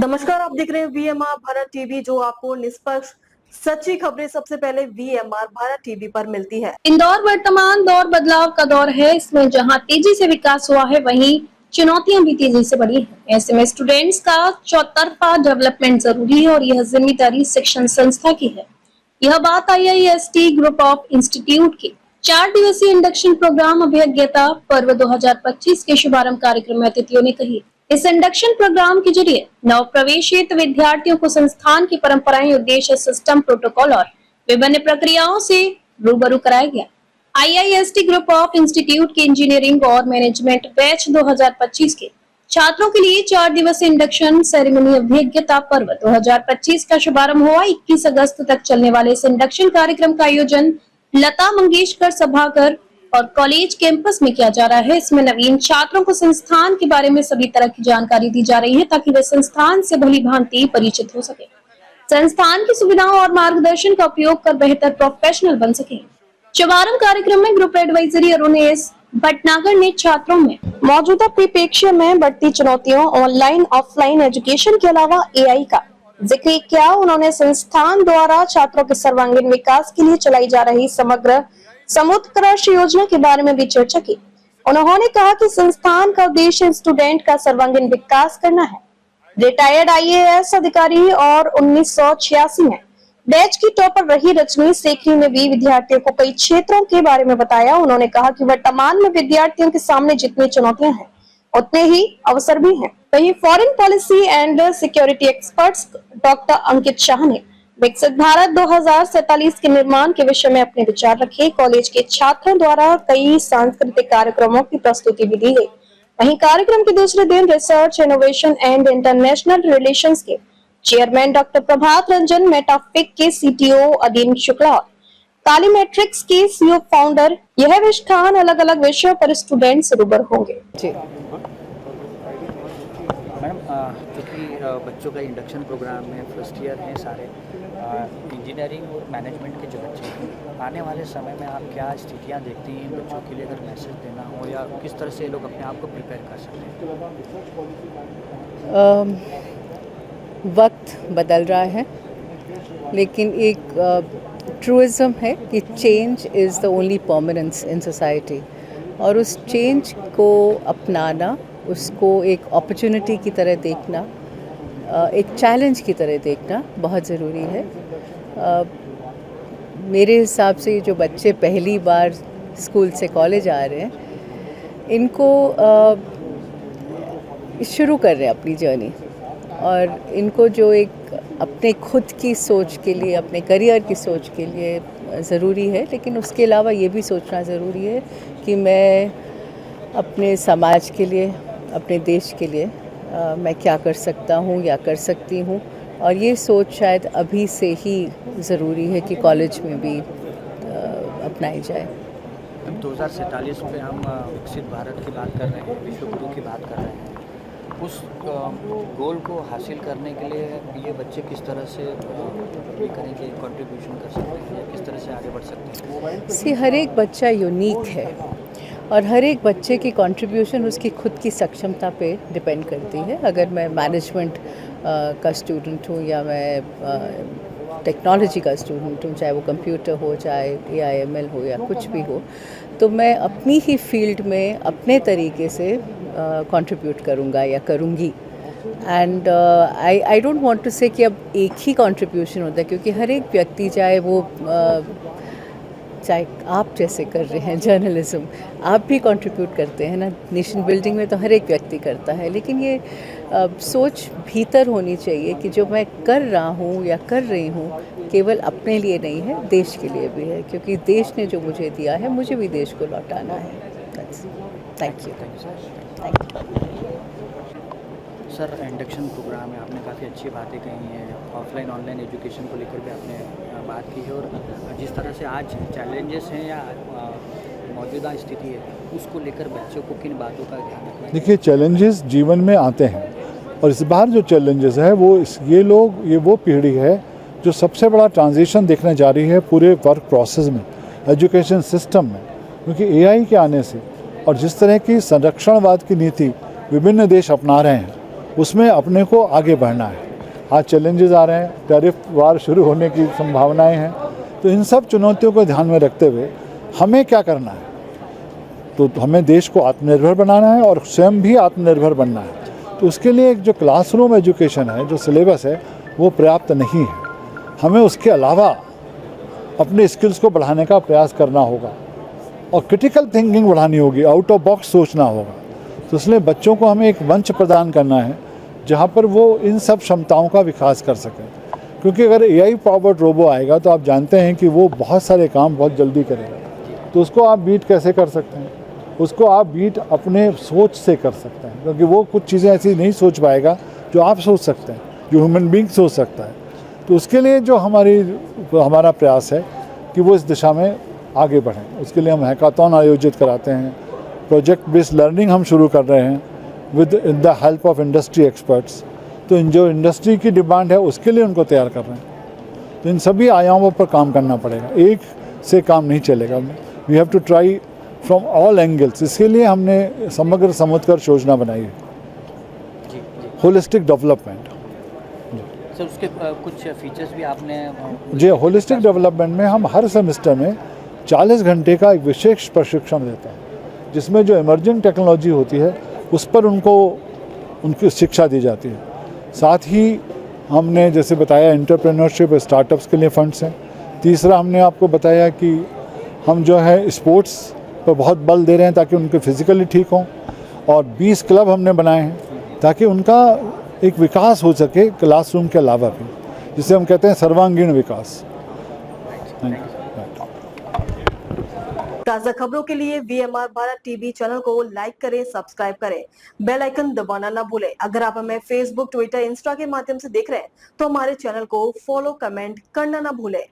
नमस्कार, आप देख रहे हैं वीएमआर भारत टीवी, जो आपको निष्पक्ष सच्ची खबरें सबसे पहले वीएमआर भारत टीवी पर मिलती है। इंदौर वर्तमान दौर बदलाव का दौर है। इसमें जहां तेजी से विकास हुआ है, वहीं चुनौतियां भी तेजी से बढ़ी हैं। ऐसे में स्टूडेंट्स का चौतरफा डेवलपमेंट जरूरी है और यह जिम्मेदारी शिक्षण संस्था की है। यह बात IIST ग्रुप ऑफ इंस्टीट्यूट के 4 दिवसीय इंडक्शन प्रोग्राम अभिज्ञता पर्व 2025 के शुभारंभ कार्यक्रम में अतिथियों ने कही। इस इंडक्शन प्रोग्राम के जरिए नव प्रवेशित विद्यार्थियों को संस्थान की परंपराएं, उद्देश्य, सिस्टम, प्रोटोकॉल और विभिन्न प्रक्रियाओं से रूबरू कराया गया। IIST ग्रुप ऑफ इंस्टीट्यूट के इंजीनियरिंग और मैनेजमेंट बैच 2025 के छात्रों के लिए 4 दिवसीय इंडक्शन सेरेमनी अभिज्ञता पर्व 2025 का शुभारंभ हुआ। 21 अगस्त तक चलने वाले इस इंडक्शन कार्यक्रम का आयोजन लता मंगेशकर सभागार और कॉलेज कैंपस में किया जा रहा है। इसमें नवीन छात्रों को संस्थान के बारे में सभी तरह की जानकारी दी जा रही है, ताकि वे संस्थान से भली भांति परिचित हो सके, संस्थान की सुविधाओं और मार्गदर्शन का उपयोग कर बेहतर प्रोफेशनल बन सके। शुभारंभ कार्यक्रम में group advisory Arun S Bhatnagar ने छात्रों में मौजूदा परिप्रेक्ष्य में बढ़ती चुनौतियों, ऑनलाइन ऑफलाइन एजुकेशन के अलावा AI का जिक्र किया। उन्होंने संस्थान द्वारा छात्रों के सर्वांगीण विकास के लिए चलाई जा रही समग्र समुत्कर्ष योजना के बारे में भी चर्चा की। उन्होंने कहा कि संस्थान का उद्देश्य स्टूडेंट का सर्वांगीण विकास करना है। रिटायर्ड IAS अधिकारी और 1986 में बैच की टॉपर रही रजनी सेखरी ने भी विद्यार्थियों को कई क्षेत्रों के बारे में बताया। उन्होंने कहा कि वर्तमान में विद्यार्थियों के सामने जितनी चुनौतियां हैं, उतने ही अवसर भी हैं। वहीं foreign policy and security experts doctor Ankit Shah ने विकसित भारत 2047 के निर्माण के विषय में अपने विचार रखे। कॉलेज के छात्रों द्वारा कई सांस्कृतिक कार्यक्रमों की प्रस्तुति भी दी गई। वहीं कार्यक्रम के दूसरे दिन research, innovation and international relations के चेयरमैन डॉक्टर प्रभात रंजन, मेटाफिक के CTO अदीन शुक्ला, कालीमेट्रिक्स के CEO फाउंडर यह विष्ठान अलग अलग विषयों पर स्टूडेंट से रूबरू होंगे। मैडम, क्योंकि बच्चों का इंडक्शन प्रोग्राम में फर्स्ट ईयर हैं सारे इंजीनियरिंग और मैनेजमेंट के जो बच्चे हैं, आने वाले समय में आप क्या स्थितियाँ देखती हैं इन बच्चों के लिए, अगर मैसेज देना हो या किस तरह से लोग अपने आप को प्रिपेयर कर सकते हैं? वक्त बदल रहा है, लेकिन एक ट्रूइज़म है कि change is the only permanence in society, और उस चेंज को अपनाना, उसको एक अपॉर्चुनिटी की तरह देखना, एक चैलेंज की तरह देखना बहुत ज़रूरी है। मेरे हिसाब से जो बच्चे पहली बार स्कूल से कॉलेज आ रहे हैं, इनको शुरू कर रहे हैं अपनी जर्नी, और इनको जो एक अपने खुद की सोच के लिए, अपने करियर की सोच के लिए ज़रूरी है, लेकिन उसके अलावा ये भी सोचना ज़रूरी है कि मैं अपने समाज के लिए, अपने देश के लिए मैं क्या कर सकता हूँ या कर सकती हूँ। और ये सोच शायद अभी से ही ज़रूरी है कि कॉलेज में भी अपनाई जाए। 2047 में हम विकसित भारत की बात कर रहे हैं, विश्व गुरु की बात कर रहे हैं। उस गोल को हासिल करने के लिए ये बच्चे किस तरह से ये करेंगे, कंट्रीब्यूशन कर सकते हैं या किस तरह से आगे बढ़ सकते हैं? हर एक बच्चा यूनिक है, और हर एक बच्चे की कंट्रीब्यूशन उसकी खुद की सक्षमता पे डिपेंड करती है। अगर मैं मैनेजमेंट का स्टूडेंट हूँ या मैं टेक्नोलॉजी का स्टूडेंट हूँ, चाहे वो कंप्यूटर हो, चाहे AI/ML हो या कुछ भी हो, तो मैं अपनी ही फील्ड में अपने तरीके से कंट्रीब्यूट करूँगा या करूँगी। And I don't want to say कि अब एक ही कंट्रीब्यूशन होता है, क्योंकि हर एक व्यक्ति, चाहे आप जैसे कर रहे हैं जर्नलिज्म, आप भी कंट्रीब्यूट करते हैं ना, नेशन बिल्डिंग में तो हर एक व्यक्ति करता है, लेकिन ये सोच भीतर होनी चाहिए कि जो मैं कर रहा हूँ या कर रही हूँ केवल अपने लिए नहीं है, देश के लिए भी है, क्योंकि देश ने जो मुझे दिया है, मुझे भी देश को लौटाना है। Thank you sir, induction programme में आपने काफ़ी अच्छी बातें कही हैं, ऑफलाइन ऑनलाइन एजुकेशन को लेकर भी आपने बात की है, और जिस तरह से आज चैलेंजेस हैं या मौजूदा स्थिति है, उसको लेकर बच्चों को किन बातों का ध्यान रखना है? देखिए, चैलेंजेस जीवन में आते हैं, और इस बार जो चैलेंजेस है ये वो पीढ़ी है जो सबसे बड़ा ट्रांजिशन देखने जा रही है पूरे वर्क प्रोसेस में, एजुकेशन सिस्टम में, क्योंकि AI के आने से और जिस तरह की संरक्षणवाद की नीति विभिन्न देश अपना रहे हैं, उसमें अपने को आगे बढ़ना है। आज चैलेंजेस आ रहे हैं, टैरिफ वार शुरू होने की संभावनाएं हैं, तो इन सब चुनौतियों को ध्यान में रखते हुए हमें क्या करना है, तो हमें देश को आत्मनिर्भर बनाना है और स्वयं भी आत्मनिर्भर बनना है। तो उसके लिए एक जो क्लासरूम एजुकेशन है, जो सिलेबस है, वो पर्याप्त नहीं है। हमें उसके अलावा अपने स्किल्स को बढ़ाने का प्रयास करना होगा और क्रिटिकल थिंकिंग बढ़ानी होगी, आउट ऑफ बॉक्स सोचना होगा। तो इसलिए बच्चों को हमें एक मंच प्रदान करना है जहाँ पर वो इन सब क्षमताओं का विकास कर सकें, क्योंकि अगर AI पावर्ड रोबो आएगा तो आप जानते हैं कि वो बहुत सारे काम बहुत जल्दी करेगा, तो उसको आप बीट कैसे कर सकते हैं? उसको आप बीट अपने सोच से कर सकते हैं, क्योंकि वो कुछ चीज़ें ऐसी नहीं सोच पाएगा जो आप सोच सकते हैं, जो ह्यूमन बीइंग सोच सकता है। तो उसके लिए जो हमारा प्रयास है कि वो इस दिशा में आगे बढ़ें। उसके लिए हम हैकाथॉन आयोजित कराते हैं, प्रोजेक्ट बेस्ड लर्निंग हम शुरू कर रहे हैं with the help of industry experts. तो जो इंडस्ट्री की डिमांड है उसके लिए उनको तैयार कर रहे हैं। तो इन सभी आयामों पर काम करना पड़ेगा, एक से काम नहीं चलेगा। We have to try from all angles. इसके लिए हमने समग्र समुद्रकर योजना बनाई है, होलिस्टिक डेवलपमेंट। सर उसके कुछ फीचर्स भी आपने जी, होलिस्टिक डेवलपमेंट में हम हर सेमेस्टर में 40 घंटे का एक विशेष प्रशिक्षण देते हैं, जिसमें जो इमर्जिंग टेक्नोलॉजी होती है उस पर उनकी शिक्षा दी जाती है। साथ ही हमने जैसे बताया एंटरप्रेन्योरशिप स्टार्टअप्स के लिए फंड्स हैं। तीसरा हमने आपको बताया कि हम जो है स्पोर्ट्स पर बहुत बल दे रहे हैं ताकि उनके फिजिकली ठीक हों, और 20 क्लब हमने बनाए हैं ताकि उनका एक विकास हो सके क्लासरूम के अलावा भी, जिसे हम कहते हैं सर्वांगीण विकास। ताज़ा खबरों के लिए VMR भारत टीवी चैनल को लाइक करें, सब्सक्राइब करें, बेल आइकन दबाना ना भूलें। अगर आप हमें फेसबुक, ट्विटर, इंस्टा के माध्यम से देख रहे हैं तो हमारे चैनल को फॉलो, कमेंट करना ना भूलें।